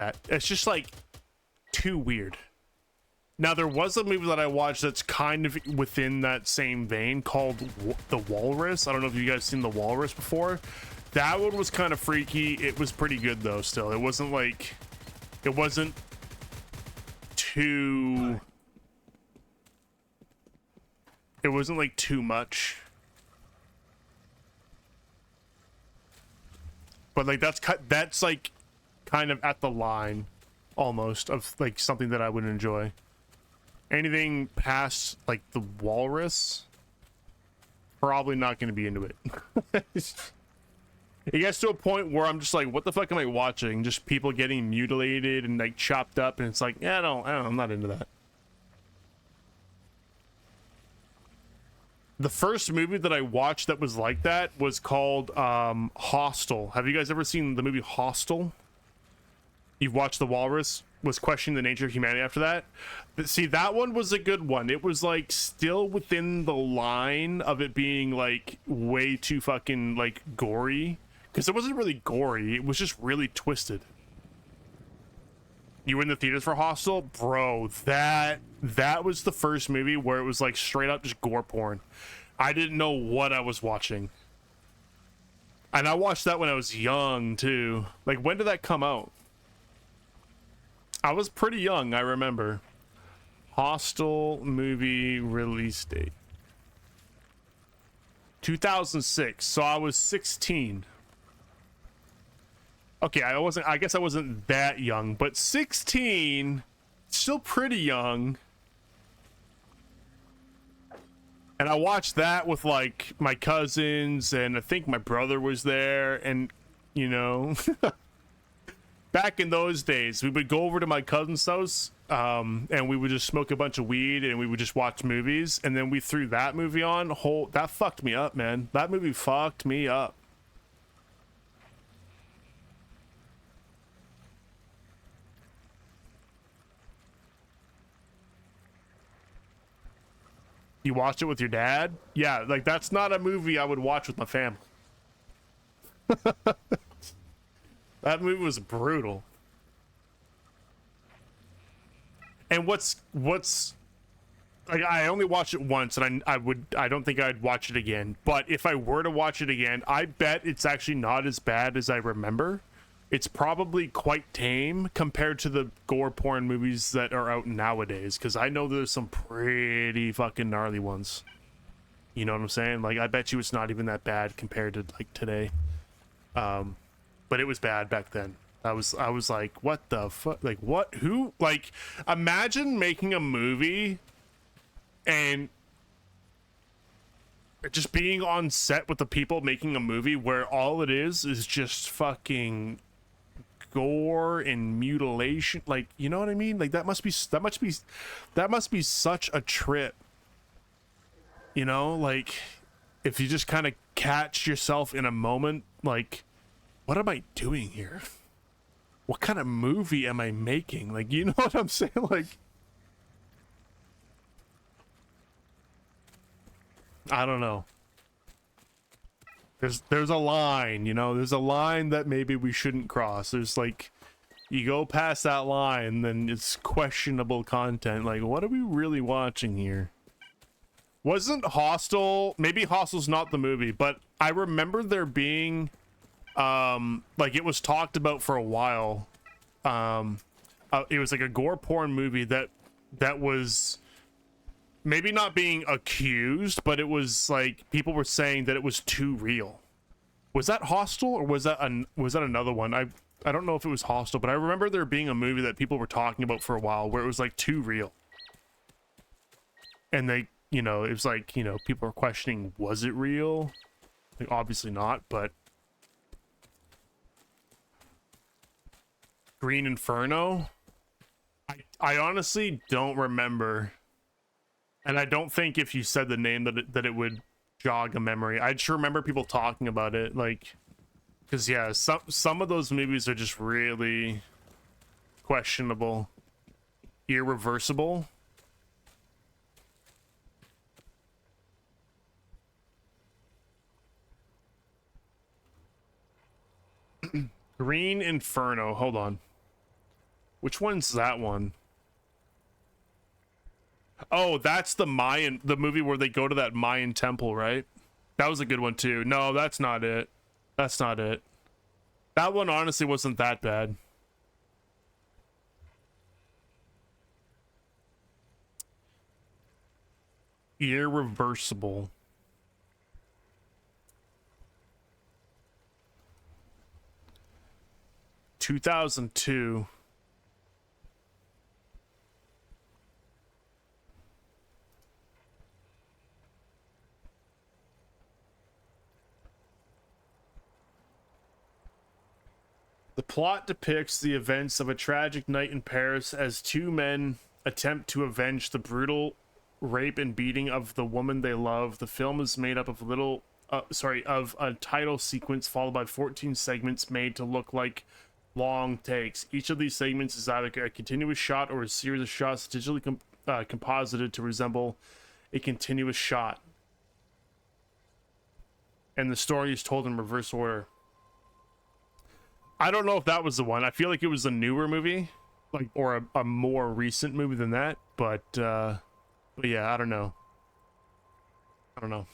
that. It's just like too weird. Now there was a movie that I watched that's kind of within that same vein called The Walrus. I don't know if you guys seen The Walrus before. That one was kind of freaky. It was pretty good though. Still, it wasn't like, it wasn't too, it wasn't like too much. But like that's like kind of at the line almost of like something that I would enjoy. Anything past like The Walrus, probably not going to be into it. It gets to a point where I'm just like, what the fuck am I watching? Just people getting mutilated and like chopped up, and it's like, yeah, I don't, I'm not into that. The first movie that I watched that was like that was called Hostel. Have you guys ever seen the movie Hostel? You've watched The Walrus? Was questioning the nature of humanity after that. See, that one was a good one. It was like still within the line of it being like way too fucking like gory, because it wasn't really gory, it was just really twisted. You were in the theaters for Hostel? Bro, that was the first movie where it was like straight up just gore porn. I didn't know what I was watching. And I watched that when I was young too. Like, when did that come out? I was pretty young, I remember. Hostel movie release date 2006, so I was 16. Okay, I guess I wasn't that young, but 16, still pretty young. And I watched that with like my cousins, and I think my brother was there, and you know, back in those days, we would go over to my cousin's house, and we would just smoke a bunch of weed, and we would just watch movies, and then we threw that movie on. That fucked me up, man. That movie fucked me up. You watched it with your dad? Yeah, like that's not a movie I would watch with my family. That movie was brutal. And what's like, I only watched it once, and I don't think I'd watch it again. But if I were to watch it again, I bet it's actually not as bad as I remember. It's probably quite tame compared to the gore porn movies that are out nowadays, because I know there's some pretty fucking gnarly ones. You know what I'm saying? Like, I bet you it's not even that bad compared to like today. But it was bad back then. I was like, what the fuck? Like, what? Who? Like, imagine making a movie and just being on set with the people making a movie where all it is just fucking gore and mutilation. Like, you know what I mean? Like, that must be such a trip. You know, like, if you just kind of catch yourself in a moment, like, what am I doing here? What kind of movie am I making? Like, you know what I'm saying? Like, I don't know. There's a line, you know, there's a line that maybe we shouldn't cross. There's like, you go past that line, then it's questionable content. Like, what are we really watching here? Wasn't Hostel, maybe Hostel's not the movie, but I remember there being like, it was talked about for a while. It was like a gore porn movie that was maybe not being accused, but it was like people were saying that it was too real. Was that Hostel, or was that another one? I don't know if it was Hostel, but I remember there being a movie that people were talking about for a while where it was like too real. And they, you know, it was like, you know, people were questioning, was it real? Like, obviously not, but Green Inferno? I honestly don't remember. And I don't think if you said the name that it would jog a memory. I just remember people talking about it, like, because yeah, some of those movies are just really questionable. Irreversible. Green Inferno. Hold on. Which one's that one? Oh, that's the movie where they go to that Mayan temple, right? That was a good one too. No, that's not it. That's not it. That one honestly wasn't that bad. Irreversible. (2002). The plot depicts the events of a tragic night in Paris as two men attempt to avenge the brutal rape and beating of the woman they love. The film is made up of of a title sequence followed by 14 segments made to look like long takes. Each of these segments is either a continuous shot or a series of shots digitally composited to resemble a continuous shot. And the story is told in reverse order. I don't know if that was the one. I feel like it was a newer movie, like, or a more recent movie than that. But yeah, I don't know. I don't know.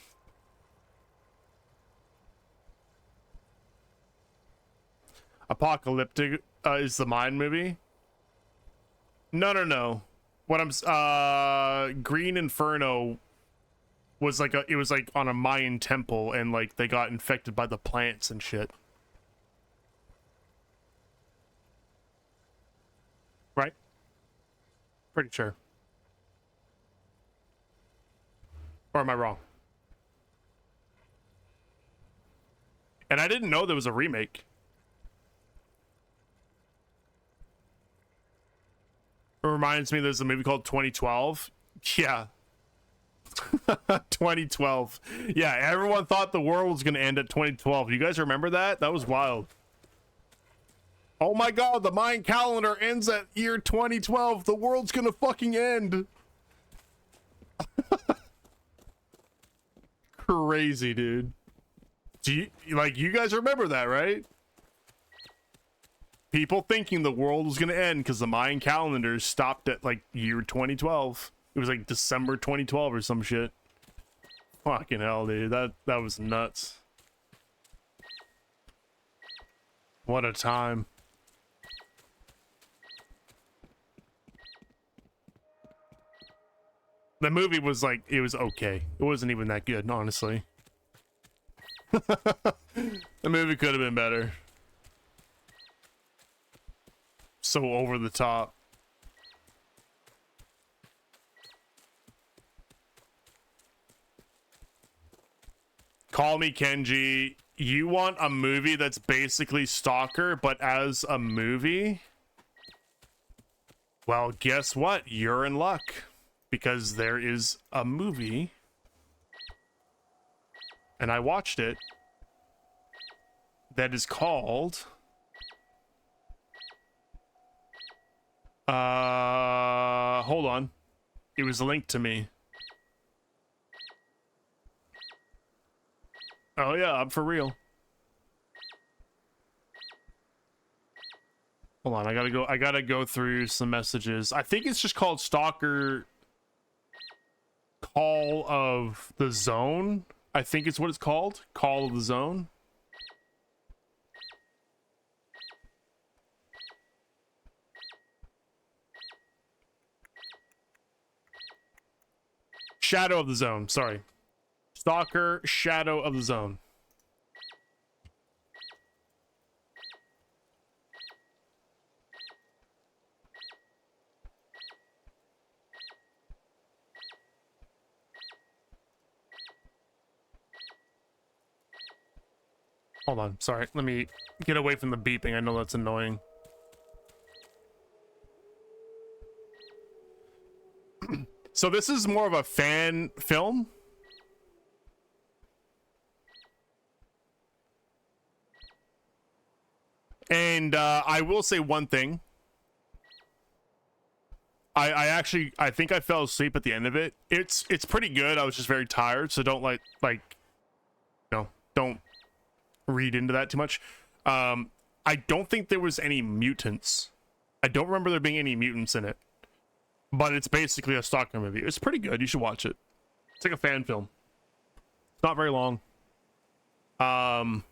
Apocalyptic is the Mine movie. No. What I'm Green Inferno was like it was like on a Mayan temple, and like they got infected by the plants and shit. Right? Pretty sure. Or am I wrong? And I didn't know there was a remake. It reminds me there's a movie called 2012. Yeah. 2012. Yeah, everyone thought the world was going to end at 2012. You guys remember that? That was wild. Oh my god, the Mayan calendar ends at year 2012. The world's gonna fucking end. Crazy, dude. You guys remember that, right? People thinking the world was gonna end because the Mayan calendar stopped at like year 2012. It was like December 2012 or some shit. Fucking hell, dude. That was nuts. What a time. The movie was like, it was okay. It wasn't even that good, honestly. The movie could have been better. So over the top. Call me Kenji. You want a movie that's basically Stalker, but as a movie? Well, guess what? You're in luck. Because there is a movie, and I watched it, that is called hold on, it was linked to me. Oh yeah, I'm for real. Hold on, I gotta go through some messages. I think it's just called Stalker Call of the Zone. I think it's what it's called. Call of the Zone. Shadow of the Zone, sorry. Stalker Shadow of the Zone. Hold on, sorry. Let me get away from the beeping. I know that's annoying. So this is more of a fan film. And I will say one thing. I think I fell asleep at the end of it. It's pretty good. I was just very tired, so don't don't read into that too much. I don't think there was any mutants I don't remember there being any mutants in it, but it's basically a Stalker movie. It's pretty good. You should watch it. It's like a fan film. It's not very long. Now,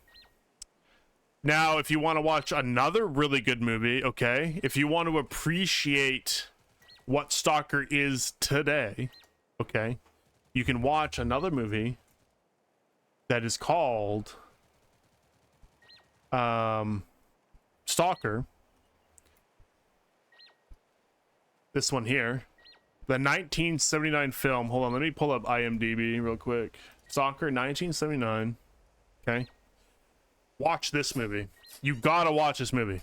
if you want to watch another really good movie, okay, if you want to appreciate what Stalker is today, okay, you can watch another movie that is called Stalker. This one here, the 1979 film. Hold on, let me pull up IMDb real quick. Stalker 1979. Okay, watch this movie. You gotta watch this movie.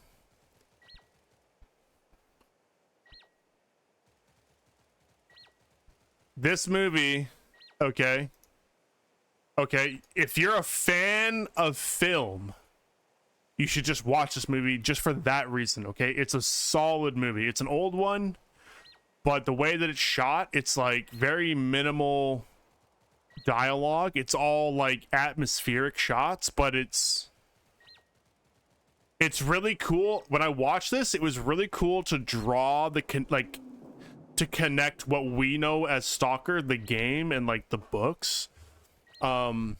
This movie, okay, if you're a fan of film, you should just watch this movie just for that reason, okay? It's a solid movie. It's an old one, but the way that it's shot, it's like very minimal dialogue. It's all like atmospheric shots, but it's really cool. When I watched this, it was really cool to draw the to connect what we know as Stalker, the game, and like the books, and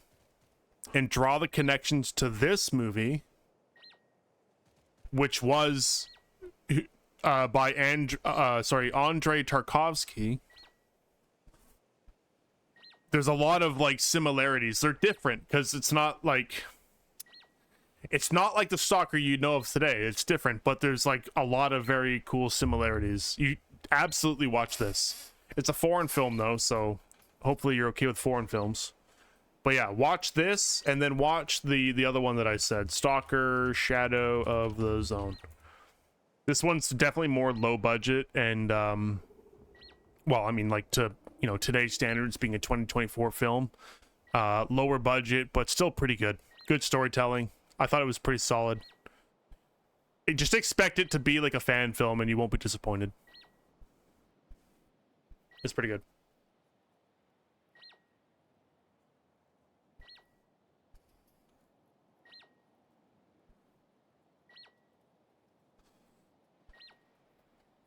draw the connections to this movie, which was by Andrei Tarkovsky. There's a lot of like similarities. They're different because it's not like the Stalker you know of today. It's different, but there's like a lot of very cool similarities. You absolutely watch this. It's a foreign film though, so hopefully you're okay with foreign films. But yeah, watch this and then watch the other one that I said, Stalker Shadow of the Zone. This one's definitely more low budget and well, I mean, like, to, you know, today's standards, being a 2024 film, lower budget but still pretty good. Good storytelling. I thought it was pretty solid. Just expect it to be like a fan film and you won't be disappointed. It's pretty good.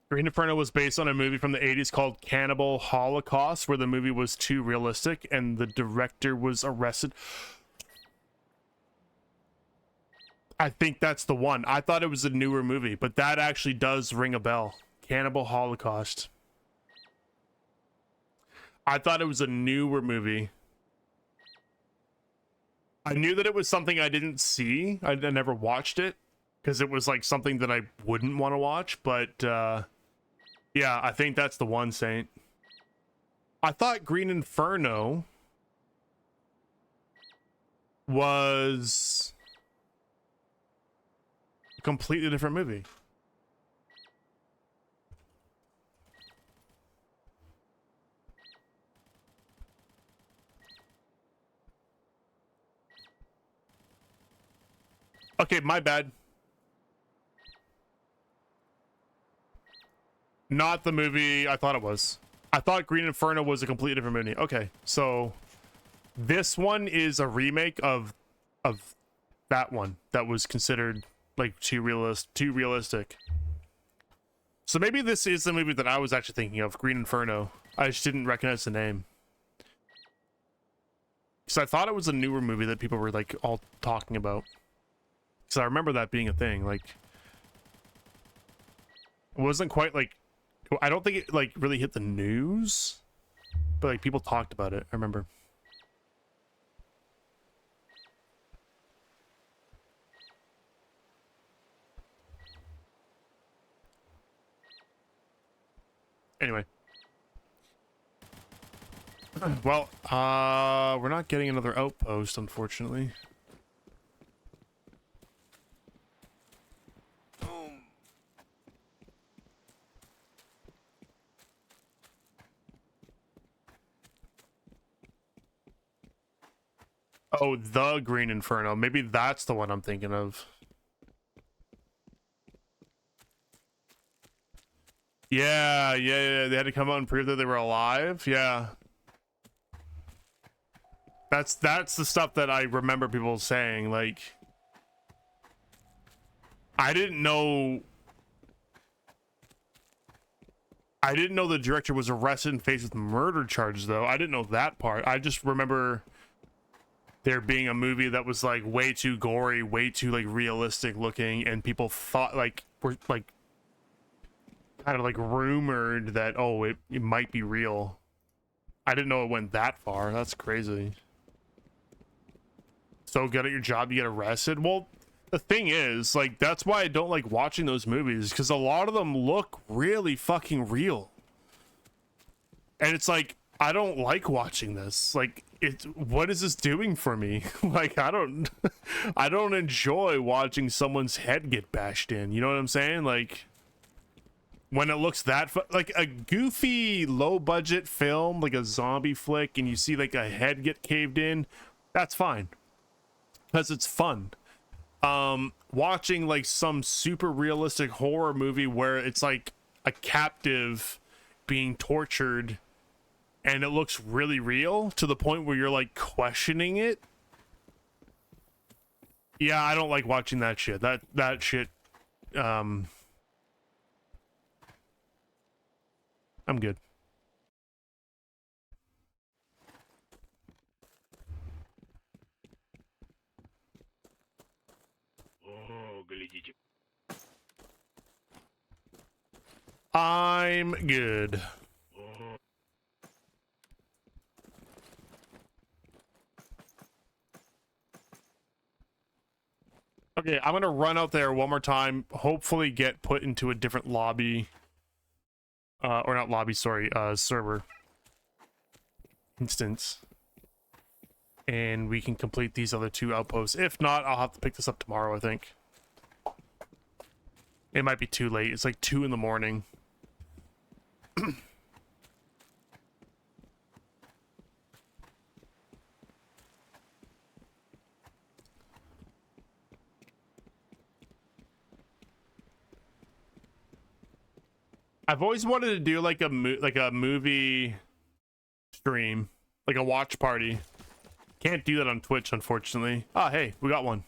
Green Inferno was based on a movie from the 80s called Cannibal Holocaust, where the movie was too realistic and the director was arrested. I think that's the one. I thought it was a newer movie, but that actually does ring a bell. Cannibal Holocaust. I thought it was a newer movie. I knew that it was something I didn't see. I never watched it because it was like something that I wouldn't want to watch, but yeah, I think that's the one, Saint. I thought Green Inferno was a completely different movie. Okay, my bad. Not the movie I thought it was. I thought Green Inferno was a completely different movie. Okay, so this one is a remake of that one that was considered like too realistic. So maybe this is the movie that I was actually thinking of, Green Inferno. I just didn't recognize the name. So I thought it was a newer movie that people were like all talking about. So I remember that being a thing. Like, it wasn't quite like, I don't think it like really hit the news, but like people talked about it. I remember. Anyway. Well, we're not getting another outpost, unfortunately. Oh, the Green Inferno. Maybe that's the one I'm thinking of. Yeah. They had to come out and prove that they were alive. Yeah. That's the stuff that I remember people saying. Like, I didn't know I didn't know the director was arrested and faced with murder charges, though. I didn't know that part. I just remember there being a movie that was like way too gory, way too like realistic looking, and people thought like were like kind of like rumored that, oh, it might be real. I didn't know it went that far. That's crazy. So good at your job, you get arrested. Well, the thing is, like, that's why I don't like watching those movies, because a lot of them look really fucking real. And it's like, I don't like watching this. Like, what is this doing for me? Like, I don't enjoy watching someone's head get bashed in. You know what I'm saying? Like, when it looks that like a goofy low budget film, like a zombie flick, and you see like a head get caved in, that's fine, because it's fun. Watching like some super realistic horror movie where it's like a captive being tortured and it looks really real to the point where you're like questioning it. Yeah, I don't like watching that shit. That shit, I'm good. I'm good. Okay, I'm gonna run out there one more time, hopefully get put into a different lobby. Or not lobby, sorry, server instance. And we can complete these other 2 outposts. If not, I'll have to pick this up tomorrow, I think. It might be too late. It's like 2 in the morning. I've always wanted to do like a movie stream, like a watch party. Can't do that on Twitch, unfortunately. Ah, hey, we got one.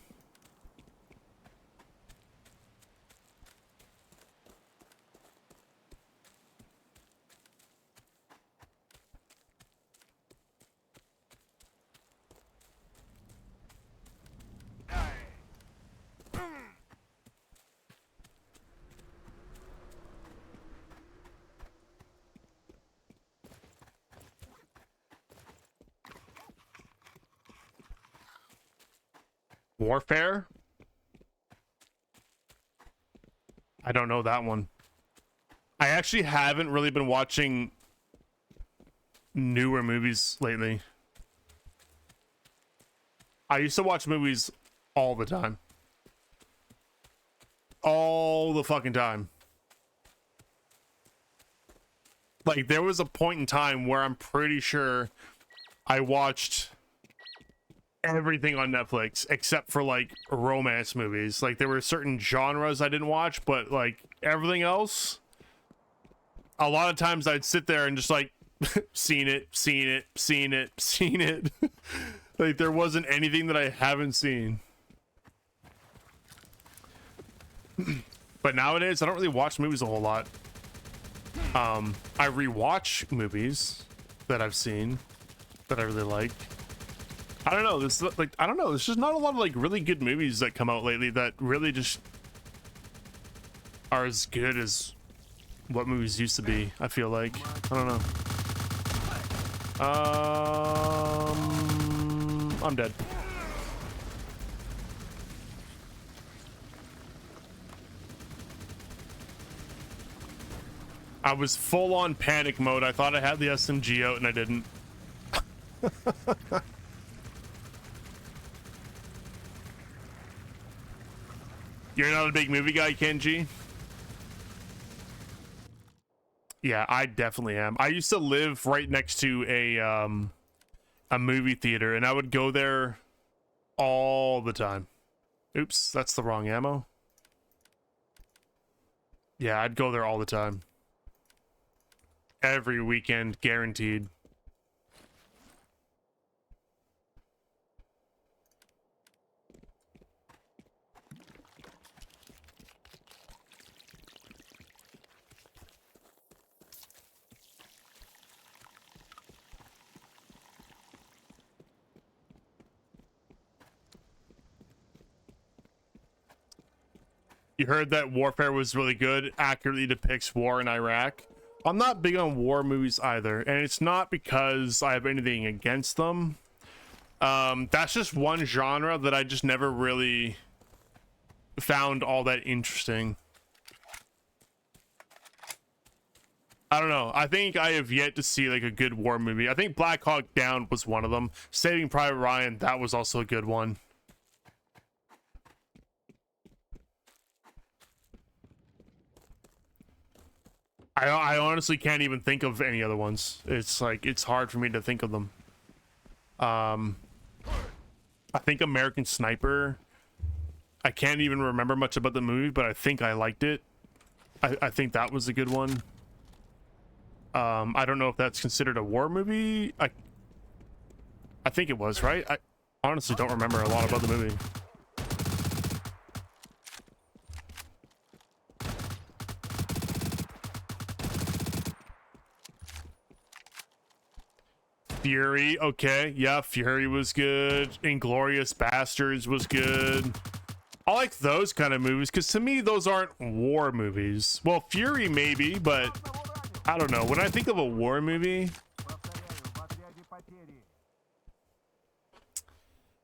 Warfare? I don't know that one. I actually haven't really been watching newer movies lately. I used to watch movies all the time. All the fucking time. Like, there was a point in time where I'm pretty sure I watched everything on Netflix except for like romance movies. Like, there were certain genres I didn't watch, but like everything else, a lot of times I'd sit there and just like seen it. Like, there wasn't anything that I haven't seen. But nowadays I don't really watch movies a whole lot. I rewatch movies that I've seen that I really like. I don't know, this like, I don't know, there's just not a lot of like really good movies that come out lately that really just are as good as what movies used to be. I feel like, I don't know. I'm dead. I was full on panic mode. I thought I had the SMG out and I didn't. You're not a big movie guy, Kenji? Yeah, I definitely am. I used to live right next to a movie theater, and I would go there all the time. Oops, that's the wrong ammo. Yeah, I'd go there all the time. Every weekend, guaranteed. You heard that Warfare was really good, accurately depicts war in Iraq. I'm not big on war movies either, and it's not because I have anything against them. That's just one genre that I just never really found all that interesting. I don't know. I think I have yet to see like a good war movie. I think Black Hawk Down was one of them. Saving Private Ryan, that was also a good one. I honestly can't even think of any other ones. It's like, it's hard for me to think of them. I think American Sniper, I can't even remember much about the movie, but I think I liked it. I think that was a good one. I don't know if that's considered a war movie. I think it was, right? I honestly don't remember a lot about the movie. Fury, okay, yeah, Fury was good. Inglourious Bastards was good. I like those kind of movies because to me those aren't war movies. Well, Fury maybe, but I don't know. When I think of a war movie,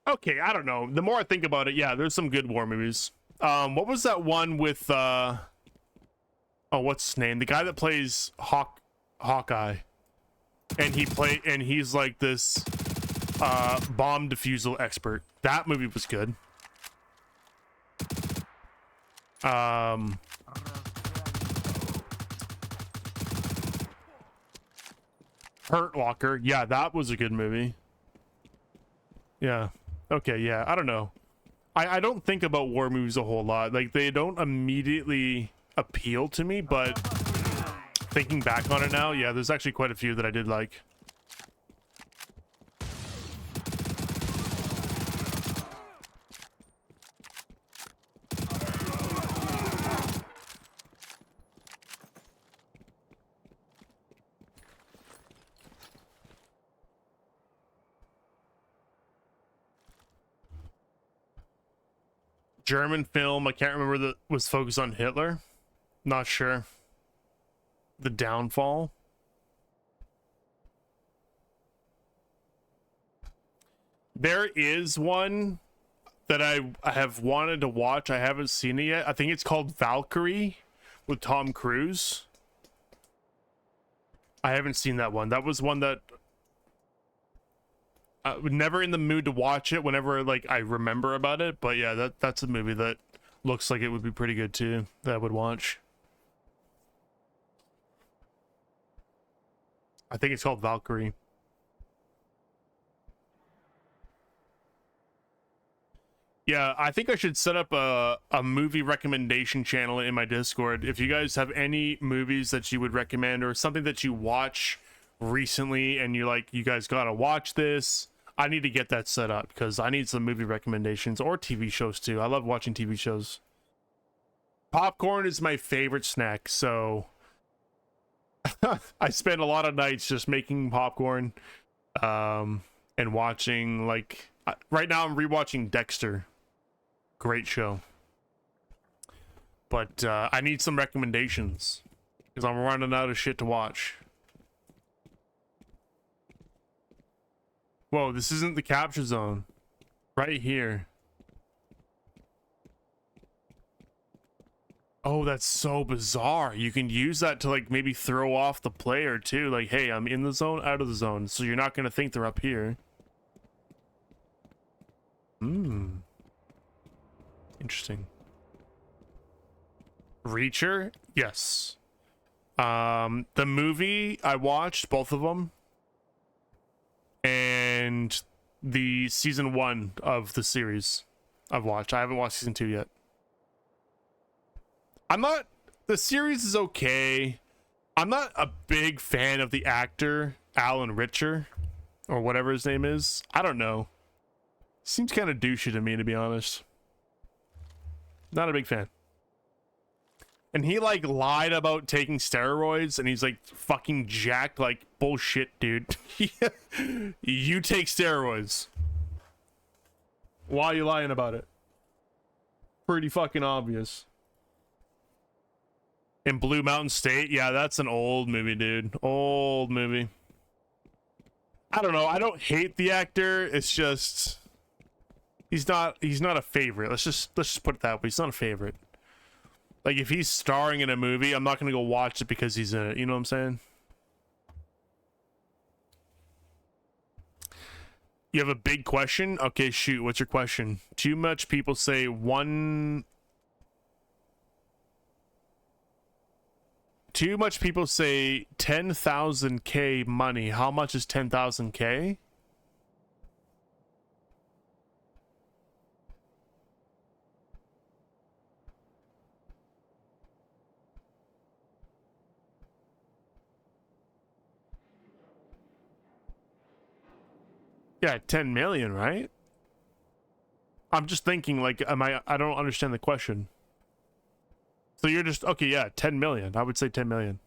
okay, I don't know. The more I think about it, yeah, there's some good war movies. What was that one with oh, what's his name? The guy that plays Hawkeye. And he's like this bomb defusal expert. That movie was good. Hurt Locker, yeah, that was a good movie. Yeah, okay, yeah, I don't know. I don't think about war movies a whole lot. Like, they don't immediately appeal to me, but thinking back on it now, yeah, there's actually quite a few that I did like. German film, I can't remember, that was focused on Hitler. Not sure. The Downfall. There is one that I have wanted to watch. I haven't seen it yet. I think it's called Valkyrie with Tom Cruise. I haven't seen that one. That was one that I was never in the mood to watch it whenever like I remember about it. But yeah, that's a movie that looks like it would be pretty good too, that I would watch. I think it's called Valkyrie. Yeah, I think I should set up a movie recommendation channel in my Discord. If you guys have any movies that you would recommend or something that you watch recently and you're like, you guys gotta watch this, I need to get that set up because I need some movie recommendations or TV shows too. I love watching TV shows. Popcorn is my favorite snack, so I spend a lot of nights just making popcorn and watching, like, right now I'm rewatching Dexter. Great show. But I need some recommendations because I'm running out of shit to watch. Whoa, this isn't the capture zone. Right here. Oh, that's so bizarre. You can use that to like maybe throw off the player too. Like, hey, I'm in the zone, out of the zone. So you're not going to think they're up here. Interesting. Reacher? Yes. The movie, I watched both of them. And the season 1 of the series I've watched. I haven't watched season 2 yet. The series is okay. I'm not a big fan of the actor, Alan Richer, or whatever his name is. I don't know. Seems kind of douchey to me, to be honest. Not a big fan. And he like lied about taking steroids and he's like fucking jacked. Like, bullshit, dude. You take steroids. Why are you lying about it? Pretty fucking obvious. In Blue Mountain State, yeah, that's an old movie, dude. Old movie. I don't know. I don't hate the actor. It's just he's not a favorite. Let's just put it that way. He's not a favorite. Like if he's starring in a movie, I'm not gonna go watch it because he's in it. You know what I'm saying? You have a big question? Okay, shoot. What's your question? Too much people say Too much people say 10,000K money. How much is 10,000K? Yeah, 10 million, right? I'm just thinking, like, I don't understand the question. So you're just, okay, yeah, 10 million. I would say 10 million.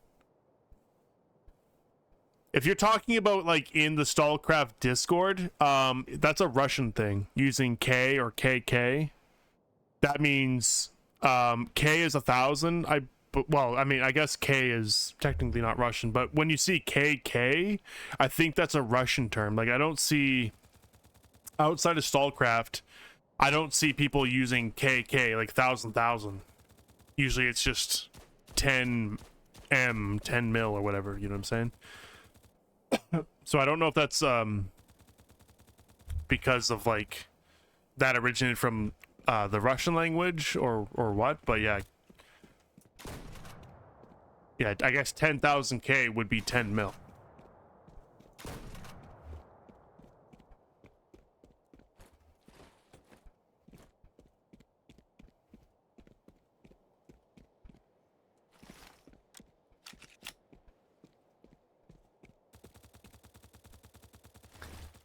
If you're talking about, like, in the Stalcraft Discord, that's a Russian thing, using K or KK. That means, K is 1,000. Well, I mean, I guess K is technically not Russian, but when you see KK, I think that's a Russian term. Like, I don't see, outside of Stalcraft, I don't see people using KK, like 1,000. Usually it's just 10 mil or whatever, you know what I'm saying? So I don't know if that's, because of, like, that originated from, the Russian language or what, but yeah. Yeah, I guess 10,000K would be 10 mil.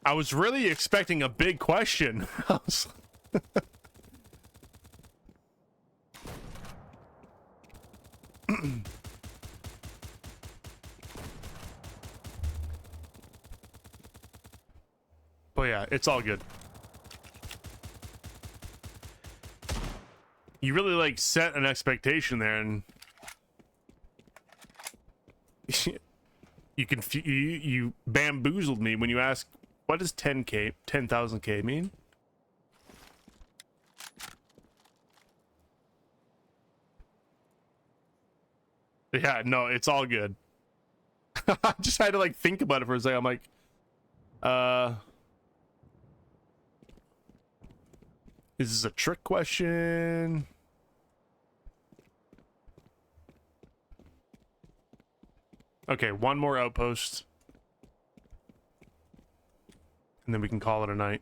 I was really expecting a big question. But yeah, it's all good. You really, like, set an expectation there, and you bamboozled me when you asked, what does 10,000K mean? Yeah, no, it's all good. I just had to, like, think about it for a second. I'm like, is this a trick question? Okay, one more outpost. And then we can call it a night.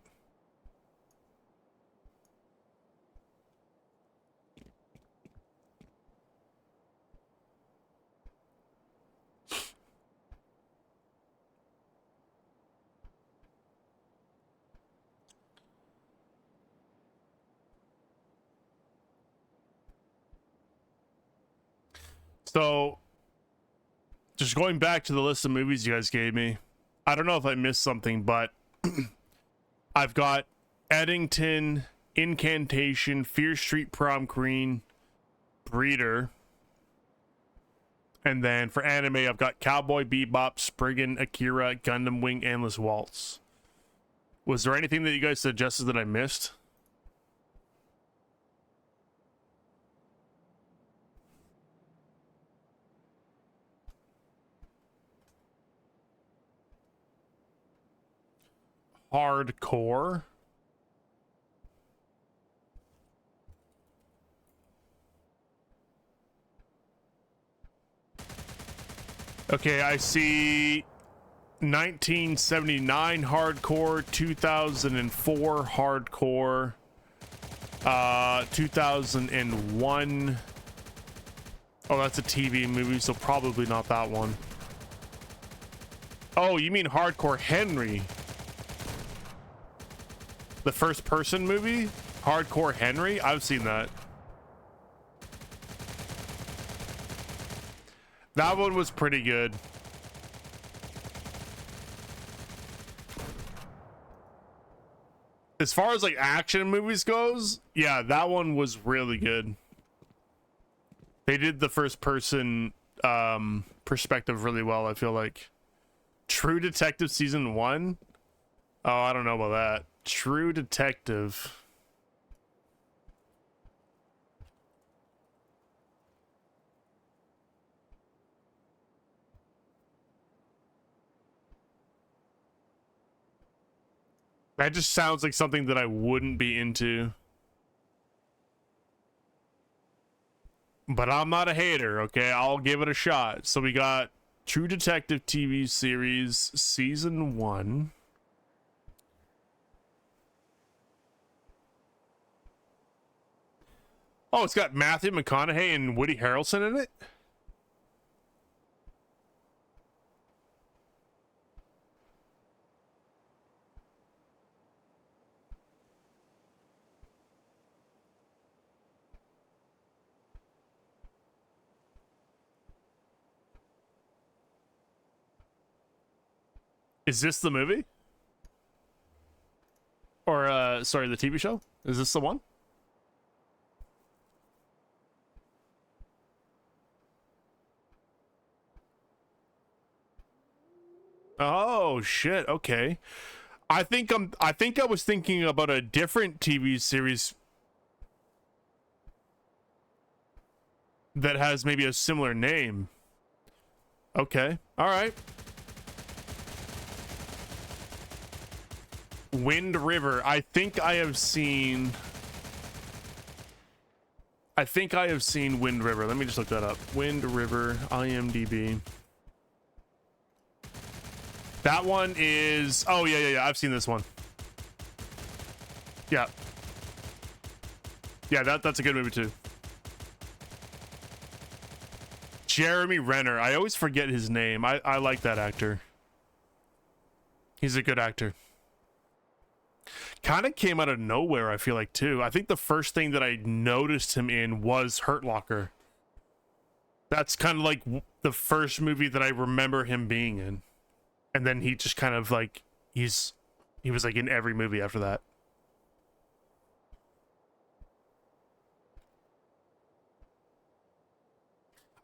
So, just going back to the list of movies you guys gave me, I don't know if I missed something, but I've got Eddington, Incantation, Fear Street Prom Queen, Breeder, and then for anime, I've got Cowboy Bebop, Spriggan, Akira, Gundam Wing, Endless Waltz. Was there anything that you guys suggested that I missed? Hardcore. Okay, I see 1979 hardcore, 2004 hardcore, 2001. Oh, that's a TV movie, so probably not that one. Oh, you mean Hardcore Henry? The first person movie? Hardcore Henry? I've seen that. That one was pretty good. As far as, like, action movies goes, yeah, that one was really good. They did the first person perspective really well, I feel like. True Detective season 1? Oh, I don't know about that. True Detective. That just sounds like something that I wouldn't be into. But I'm not a hater, okay? I'll give it a shot. So we got True Detective TV series season 1. Oh, it's got Matthew McConaughey and Woody Harrelson in it? Is this the movie? Or, sorry, the TV show? Is this the one? Oh, shit, okay. I think I was thinking about a different TV series that has maybe a similar name. Okay, all right. Wind River. I think I have seen Wind River. Let me just look that up. Wind River, IMDb. That one is... Oh, yeah. I've seen this one. Yeah. Yeah, that's a good movie, too. Jeremy Renner. I always forget his name. I like that actor. He's a good actor. Kind of came out of nowhere, I feel like, too. I think the first thing that I noticed him in was Hurt Locker. That's kind of like the first movie that I remember him being in. And then he just kind of like, he was like in every movie after that.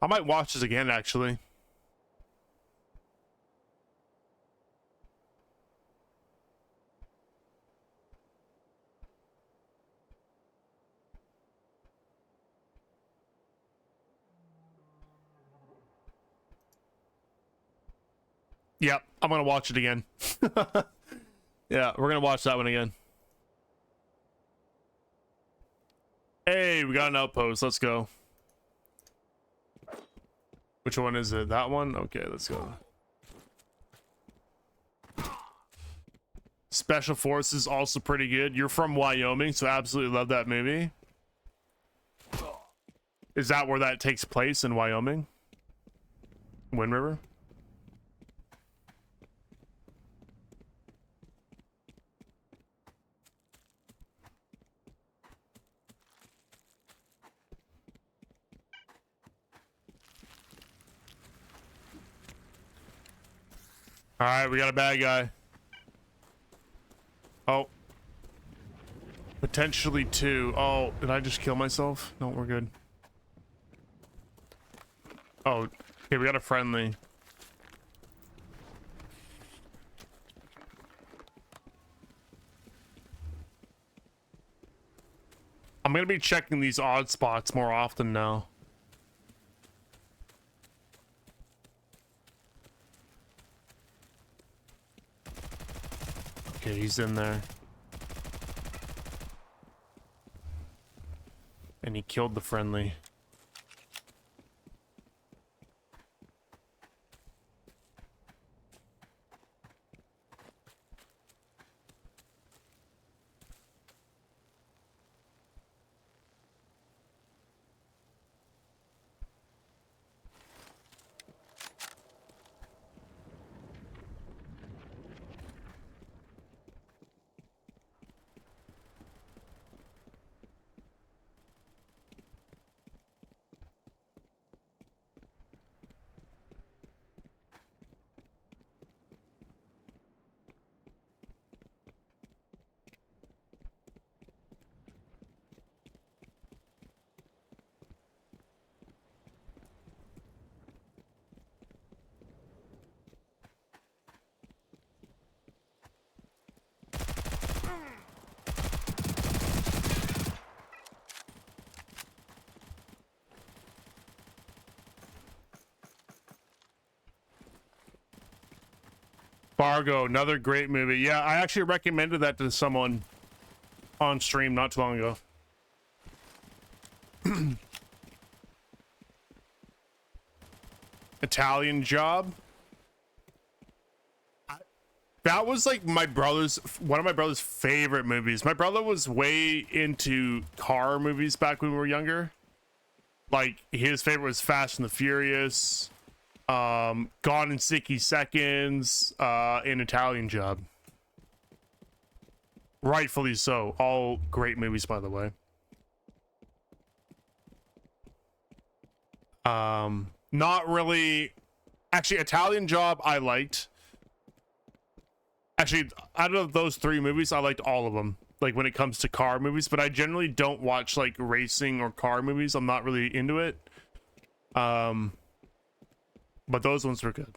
I might watch this again, actually. Yep, I'm gonna watch it again. Yeah, we're gonna watch that one again. Hey, we got an outpost. Let's go. Which one is it? That one? Okay, let's go. Special Forces also pretty good. You're from Wyoming, so absolutely love that movie. Is that where that takes place, in Wyoming? Wind River? All right, we got a bad guy. Oh. Potentially 2. Oh, did I just kill myself? No, we're good. Oh, okay, we got a friendly. I'm gonna be checking these odd spots more often now. Okay, he's in there. And he killed the friendly. Fargo, another great movie. Yeah, I actually recommended that to someone on stream not too long ago. Italian Job. That was like one of my brother's favorite movies. My brother was way into car movies back when we were younger. Like his favorite was Fast and the Furious, Gone in 60 Seconds, and Italian Job. Rightfully so. All great movies, by the way. Not really. Actually, Italian Job I liked. Actually, out of those three movies, I liked all of them. Like when it comes to car movies, but I generally don't watch like racing or car movies. I'm not really into it. But those ones were good.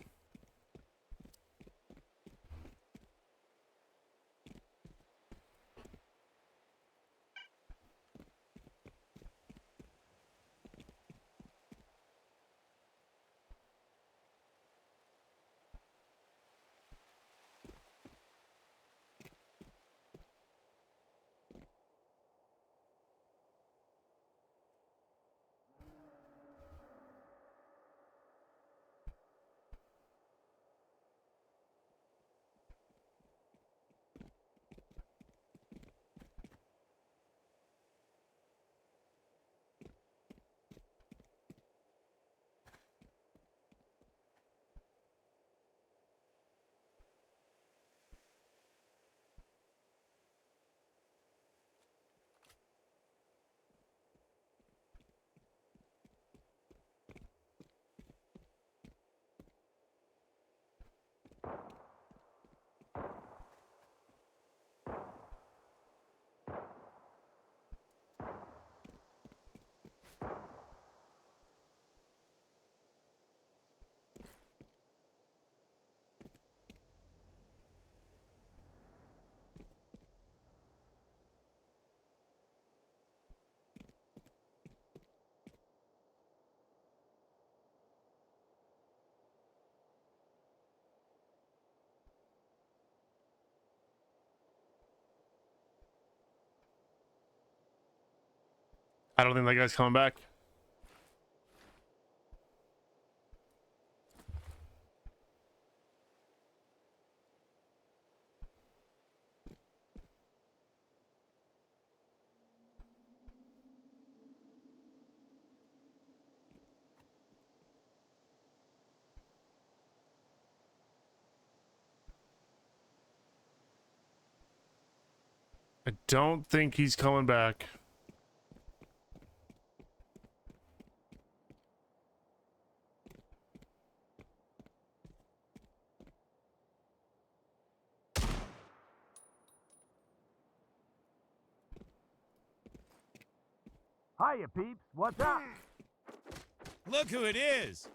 I don't think that guy's coming back. I don't think he's coming back. Hiya, peeps. What's up? Look who it is!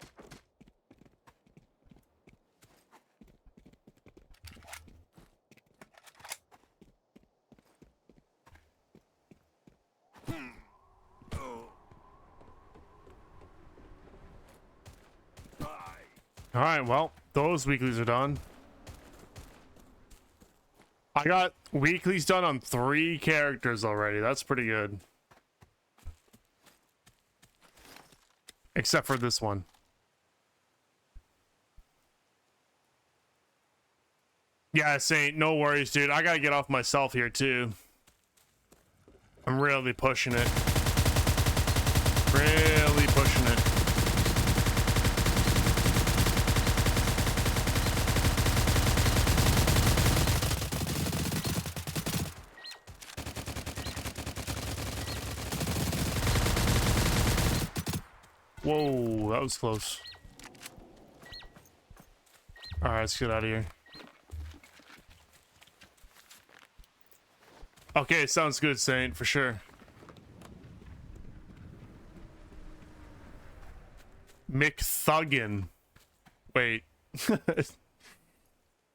All right, well, those weeklies are done. I got weeklies done on 3 characters already. That's pretty good. Except for this one. Yeah, Saint, no worries, dude. I gotta get off myself here, too. I'm really pushing it. Really pushing it. Whoa, that was close. Alright, let's get out of here. Okay, sounds good, Saint, for sure. McThuggin. Wait.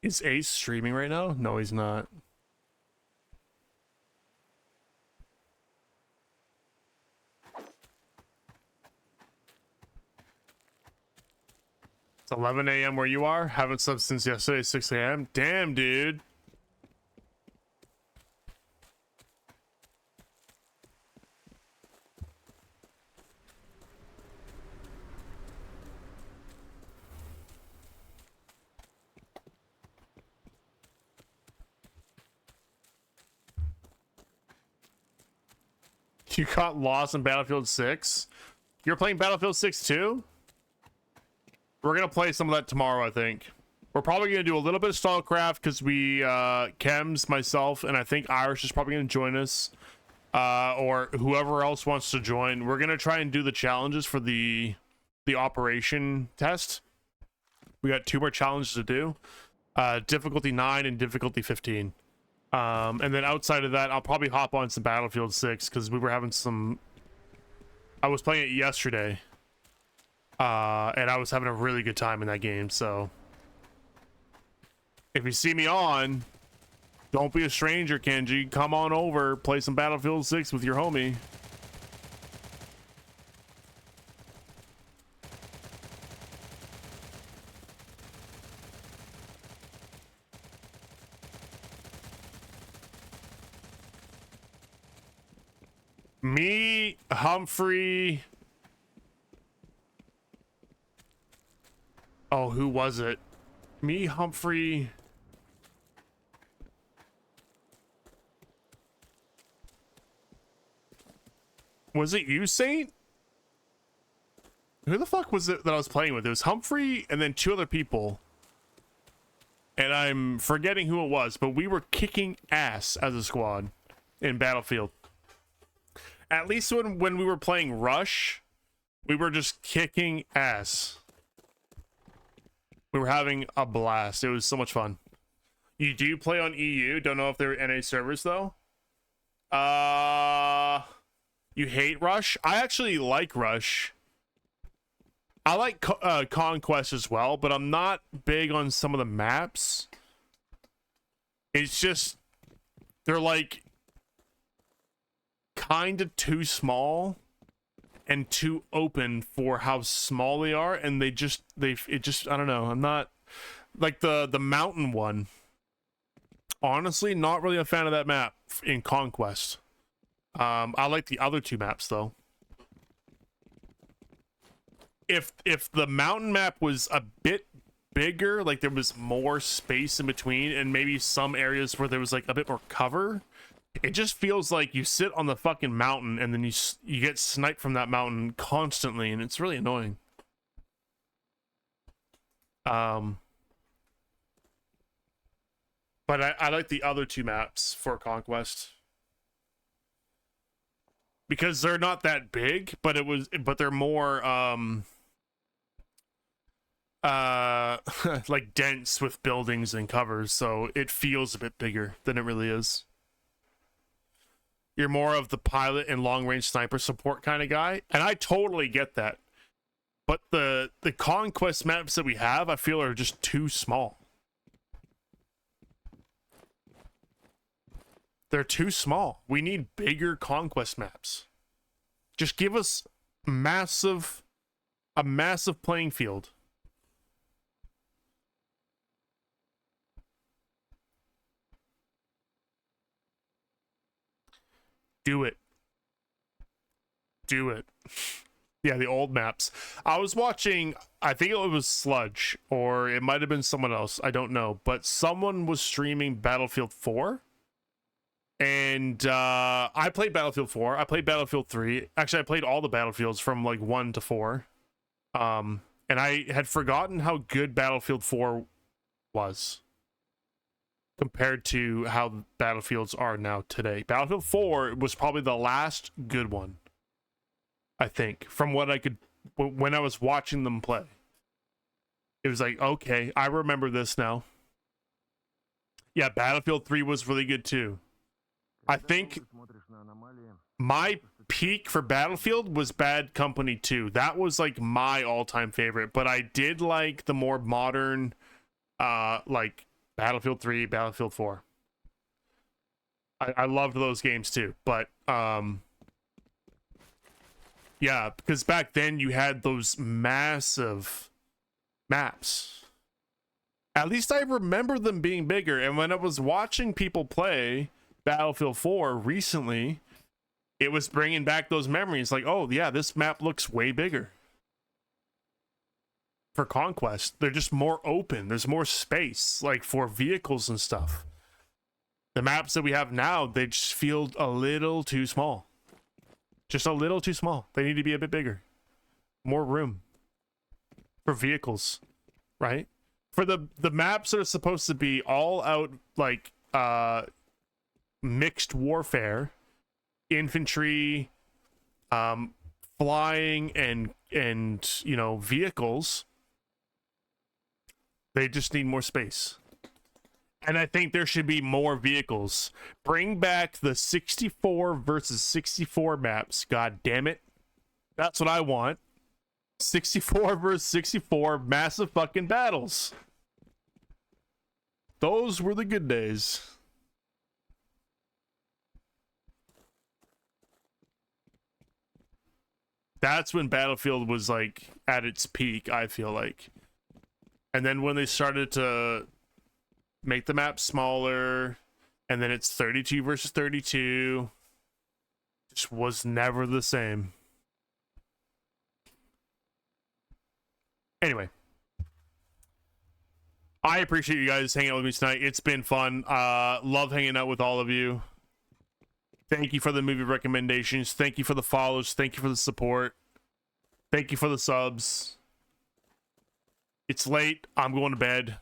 Is Ace streaming right now? No, he's not. It's 11 a.m. where you are. Haven't slept since yesterday, 6 a.m. Damn, dude. You got lost in Battlefield 6? You're playing Battlefield 6 too? We're gonna play some of that tomorrow, I think. We're probably gonna do a little bit of Stalcraft because we, Chems, myself, and I think Irish is probably gonna join us. Or whoever else wants to join. We're gonna try and do the challenges for the operation test. We got 2 more challenges to do. Difficulty 9 and difficulty 15. And then outside of that, I'll probably hop on some Battlefield 6 because we were having some... I was playing it yesterday. And I was having a really good time in that game, so... If you see me on, don't be a stranger, Kenji. Come on over, play some Battlefield 6 with your homie. Me, Humphrey... Oh, who was it? Me, Humphrey... Was it you, Saint? Who the fuck was it that I was playing with? It was Humphrey and then 2 other people. And I'm forgetting who it was, but we were kicking ass as a squad in Battlefield. At least when we were playing Rush, we were just kicking ass. We were having a blast. It was so much fun. You do play on EU? Don't know if they're NA servers, though? You hate Rush? I actually like Rush. I like Conquest as well, but I'm not big on some of the maps. It's just... They're like... kind of too small and too open for how small they are, and it just I don't know. I'm not like the mountain one. Honestly, not really a fan of that map in Conquest. I like the other 2 maps though. If the mountain map was a bit bigger, like there was more space in between and maybe some areas where there was like a bit more cover, it just feels like you sit on the fucking mountain and then you get sniped from that mountain constantly, and it's really annoying. But I like the other 2 maps for Conquest because they're not that big, but they're more like dense with buildings and covers, so it feels a bit bigger than it really is. You're more of the pilot and long-range sniper support kind of guy, and I totally get that. But the Conquest maps that we have, I feel, are just too small. They're too small. We need bigger Conquest maps. Just give us a massive playing field. Do it. Do it. Yeah, the old maps. I was watching, I think it was Sludge, or it might have been someone else. I don't know. But someone was streaming Battlefield 4. And I played Battlefield 4. I played Battlefield 3. Actually, I played all the Battlefields from like 1 to 4. And I had forgotten how good Battlefield 4 was compared to how Battlefields are now today. Battlefield 4 was probably the last good one, I think, from what I could, when I was watching them play. It was like, okay, I remember this now. Yeah, Battlefield 3 was really good too. I think my peak for Battlefield was Bad Company 2. That was like my all-time favorite, but I did like the more modern, like Battlefield 3, Battlefield 4. I loved those games too, but yeah, because back then you had those massive maps. At least I remember them being bigger. And when I was watching people play Battlefield 4 recently, it was bringing back those memories. Like, oh yeah, this map looks way bigger. For Conquest, they're just more open. There's more space, like for vehicles and stuff. The maps that we have now, they just feel a little too small. Just a little too small. They need to be a bit bigger. More room for vehicles, right? For the maps that are supposed to be all out, like mixed warfare, infantry, flying, and you know, vehicles. They just need more space. And I think there should be more vehicles. Bring back the 64 versus 64 maps. God damn it. That's what I want. 64 versus 64 massive fucking battles. Those were the good days. That's when Battlefield was like at its peak, I feel like. And then when they started to make the map smaller, and then it's 32 versus 32, just was never the same. Anyway, I appreciate you guys hanging out with me tonight. It's been fun. Love hanging out with all of you. Thank you for the movie recommendations. Thank you for the follows. Thank you for the support. Thank you for the subs. It's late. I'm going to bed.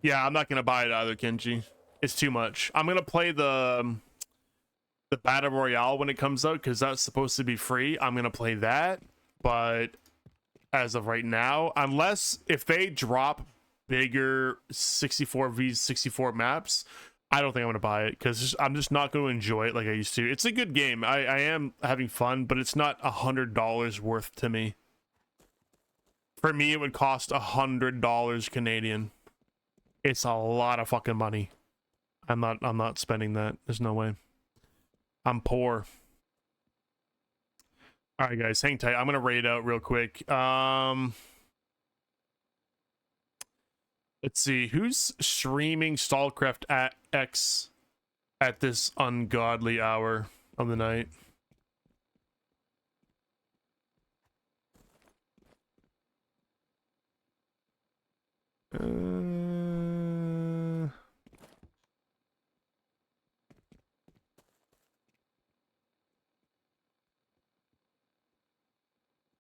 Yeah, I'm not going to buy it either, Kenji. It's too much. I'm going to play the Battle Royale when it comes out, because that's supposed to be free. I'm going to play that. But as of right now, unless if they drop bigger 64v64 maps, I don't think I'm going to buy it, because I'm just not going to enjoy it like I used to. It's a good game. I am having fun, but it's not $100 worth to me. For me, it would cost $100 Canadian. It's a lot of fucking money. I'm not spending that. There's no way. I'm poor. All right, guys, hang tight. I'm gonna raid out real quick. Let's see who's streaming Stalcraft at X at this ungodly hour of the night.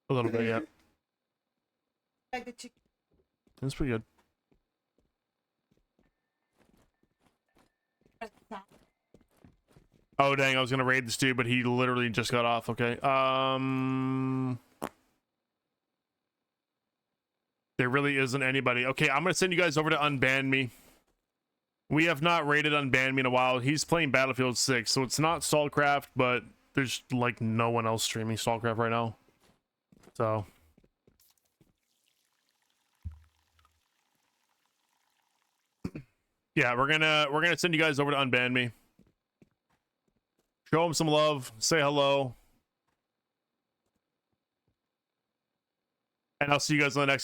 A little bit, yeah. That's pretty good. Oh dang, I was gonna raid this dude, but he literally just got off. Okay. There really isn't anybody. Okay, I'm gonna send you guys over to Unban Me. We have not raided Unban Me in a while. He's playing Battlefield 6, so it's not Stalcraft, but there's like no one else streaming Stalcraft right now. So yeah, we're gonna send you guys over to Unban Me. Show him some love, say hello. And I'll see you guys on the next